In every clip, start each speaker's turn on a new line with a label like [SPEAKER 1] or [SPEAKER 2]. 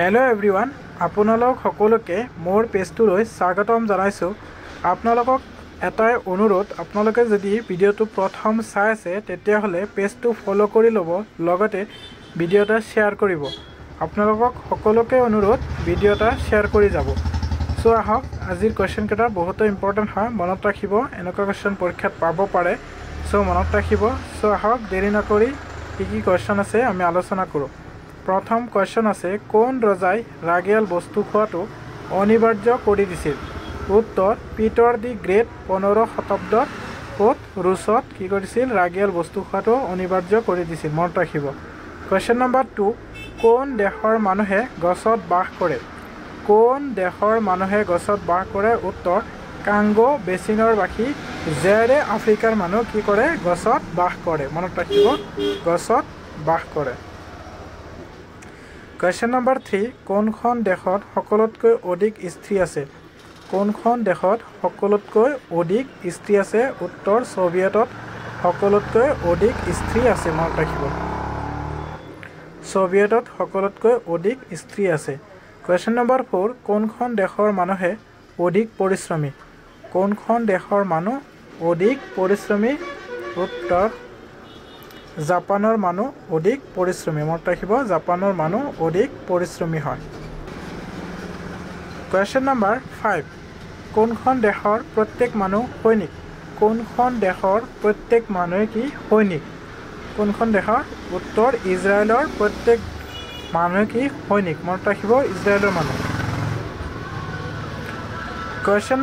[SPEAKER 1] hello everyone আপোনালোক সকলোকে মোৰ পেজটোলৈ স্বাগতম জনাইছো আপোনালোকক এটাই অনুৰোধ আপোনালোকে যদি ভিডিওটো প্ৰথম চাই আছে তেতিয়া হলে পেজটো ফলো কৰি লব লগতে ভিডিওটা শেয়াৰ কৰিব আপোনালোকক সকলোকে অনুৰোধ ভিডিওটা শেয়াৰ কৰি যাব সো আহক আজিৰ কোৱেশ্চন কেটা বহুত ইম্পৰ্টেন্ট হয় মনত ৰাখিব এনেকুৱা কোৱেশ্চন পৰীক্ষাত পাব পাৰে সো মনত ৰাখিব সো আহক দেৰি নকৰি কি কোৱেশ্চন আছে আমি আলোচনা কৰো प्रथम क्वेश्चन আছে কোন ৰজাই ৰাগিয়াল বস্তু খোৱাটো অনিবাৰ্য কৰি দিছিল উত্তৰ পিটাৰ দি গ্ৰেট 15 শতাব্দত কোত ৰুছত কি কৰিছিল ৰাগিয়াল বস্তু খোৱাটো অনিবাৰ্য কৰি দিছিল মনত ৰাখিব क्वेश्चन নম্বৰ 2 কোন দেশৰ মানুহে গছত বাস কৰে কোন দেশৰ মানুহে গছত বাস কৰে উত্তৰ কাংগো বেচিনৰ বাকি জেৰে আফ্ৰিকাৰ মানুহ কি কৰে গছত বাস কৰে মনত ৰাখিব গছত বাস কৰে क्वेश्चन नंबर 3 কোনখন দেশত সকলোতকৈ অধিক স্ত্ৰী আছে কোনখন দেশত সকলোতকৈ অধিক স্ত্ৰী আছে উত্তৰ সোভিয়েটত সকলোতকৈ অধিক স্ত্ৰী আছে মনত ৰাখিব সোভিয়েটত সকলোতকৈ অধিক স্ত্ৰী আছে क्वेश्चन नंबर 4 কোনখন দেশৰ মানুহে অধিক পৰিশ্ৰমী কোনখন দেশৰ মানুহ অধিক পৰিশ্ৰমী উত্তৰ জাপানৰ মানুহ অধিক পৰিশ্ৰমী মনত ৰাখিব জাপানৰ মানুহ অধিক পৰিশ্ৰমী হয় क्वेश्चन नंबर 5 কোনখন দেশৰ প্ৰত্যেক মানুহ সৈনিক কোনখন দেশৰ প্ৰত্যেক মানুহ কি সৈনিক কোনখন দেশৰ উত্তৰ ইজৰাইলৰ প্ৰত্যেক মানুহ কি সৈনিক মনত ৰাখিব ইজৰাইলৰ মানুহ क्वेश्चन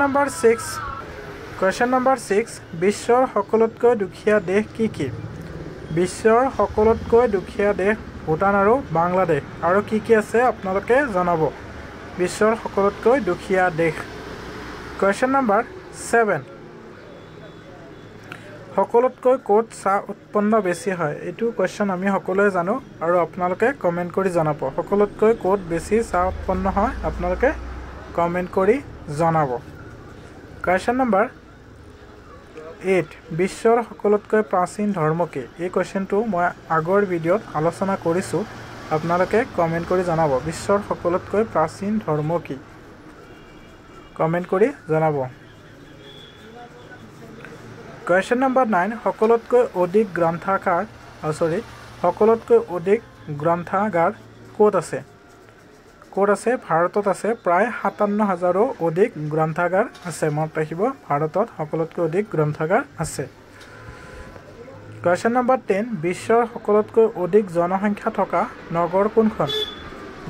[SPEAKER 1] नंबर 6 বিশ্বৰ সকলোতকৈ দুখীয়া দেশ কি বিশ্বৰ সকলোতকৈ দুখীয়া দেশ ভুটান আৰু বাংলাদেশ আৰু কি আছে আপোনালোকে জনাব বিশ্বৰ সকলোতকৈ দুখীয়া দেশ क्वेश्चन नंबर 7 সকলোতকৈ কোত চাহ উৎপন্ন বেছি হয় এটো क्वेश्चन আমি সকলোৱে জানো আৰু আপোনালোকে কমেন্ট কৰি জনাব সকলোতকৈ কোত বেছি চাহ উৎপন্ন হয় আপোনালোকে কমেন্ট কৰি জনাব क्वेश्चन नंबर 8 বিশ্বৰ সকলোতকৈ প্ৰাচীন ধৰ্ম কি এই কোৱেশ্চনটো মই আগৰ ভিডিওত আলোচনা কৰিছো আপোনালোকে কমেন্ট কৰি জনাব বিশ্বৰ সকলোতকৈ প্ৰাচীন ধৰ্ম কি কমেন্ট কৰি জনাব क्वेश्चन नंबर 9 সকলোতকৈ অধিক গ্ৰন্থাগাৰ ক'ত আছে ভাৰতত আছে প্ৰায় 57000ৰো অধিক গ্ৰন্থাগাৰ আছে মনত ৰাখিব ভাৰতত সকলোতকৈ অধিক গ্ৰন্থাগাৰ আছে क्वेश्चन नंबर 10 বিশ্বৰ সকলোতকৈ অধিক জনসংখ্যা থকা নগৰ কোনখন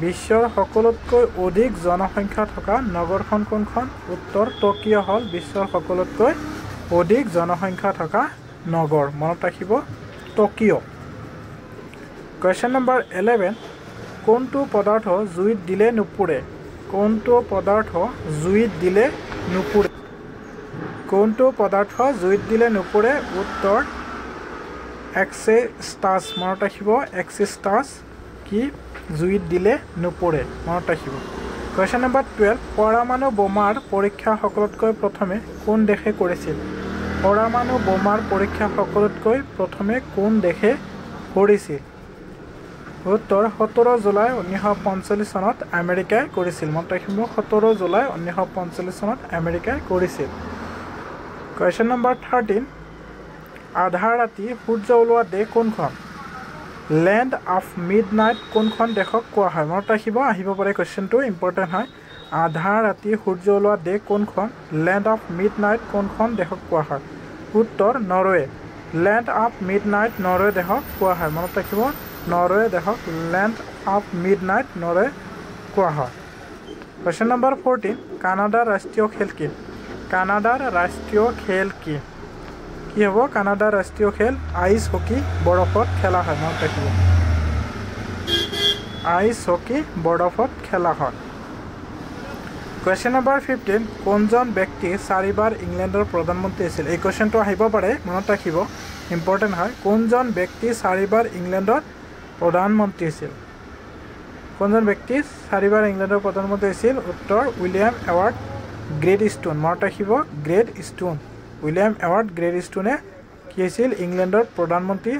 [SPEAKER 1] বিশ্বৰ সকলোতকৈ অধিক জনসংখ্যা থকা নগৰখন কোনখন উত্তৰ টকিঅ হল বিশ্বৰ সকলোতকৈ অধিক জনসংখ্যা থকা নগৰ মনত ৰাখিব টকিঅ क्वेश्चन नंबर 11 কোনটো পদাৰ্থ জুইত দিলে নুপুৰে কোনটো পদাৰ্থ জুইত দিলে নুপুৰে উত্তৰ এক্সিস্টাছ মনত ৰাখিব এক্সিস্টাছ কি জুইত দিলে নুপুৰে মনত ৰাখিব क्वेश्चन नंबर 12 পৰমাণু বোমাৰ পৰীক্ষা সকলোতকৈ প্ৰথমে কোন দেশে কৰিছিল পৰমাণু বোমাৰ পৰীক্ষা সকলোতকৈ প্ৰথমে কোন দেশে কৰিছিল উত্তৰ 17 জুলাই 1945 চনত আমেৰিকাই কৰিছিল মনত ৰাখিব 17 জুলাই 1945 চনত আমেৰিকাই কৰিছিল क्वेश्चन नंबर 13 আধা ৰাতি সূৰ্য ওলোৱা দেশ কোনখন ল্যান্ড অফ মিডনাইট কোনখন দেশক কোৱা হয় মনত ৰাখিব আহিব পাৰে কোৱেশ্চনটো ইম্পৰ্টেন্ট হয় আধা ৰাতি সূৰ্য ওলোৱা দেশ কোনখন ল্যান্ড অফ মিডনাইট কোনখন দেশক কোৱা হয় উত্তৰ Norway land of midnight Norway দেশক কোৱা হয় মনত ৰাখিব নৰৱে দেশক ল্যান্ড অফ মিডনাইট নৰৱে কোৱা হয় क्वेश्चन नंबर 14 কানাডাৰ ৰাষ্ট্ৰীয় খেল কি কানাডাৰ ৰাষ্ট্ৰীয় খেল কি হ'ব কানাডাৰ ৰাষ্ট্ৰীয় খেল আইস হকি বৰফত খেলা হয় মনত ৰাখিব আইস হকি বৰফত খেলা হয় क्वेश्चन नंबर 15 কোনজন ব্যক্তি 4 বাৰ ইংলেণ্ডৰ প্ৰধানমন্ত্ৰী আছিল এই কোৱেশ্চনটো আহিব পাৰে মনত ৰাখিব ইম্পৰ্টেন্ট হয় কোনজন ব্যক্তি 4 বাৰ ইংলেণ্ডৰ প্ৰধানমন্ত্ৰী আছিল কোনজন ব্যক্তি 4 বাৰ ইংলেণ্ডৰ প্ৰধানমন্ত্ৰী আছিল উত্তৰ উইলিয়াম এৱাৰ্ড গ্ৰেট ষ্টন মনত ৰাখিব গ্ৰেট ষ্টন উইলিয়াম এৱাৰ্ড গ্ৰেট ষ্টনে কি আছিল ইংলেণ্ডৰ প্ৰধানমন্ত্ৰী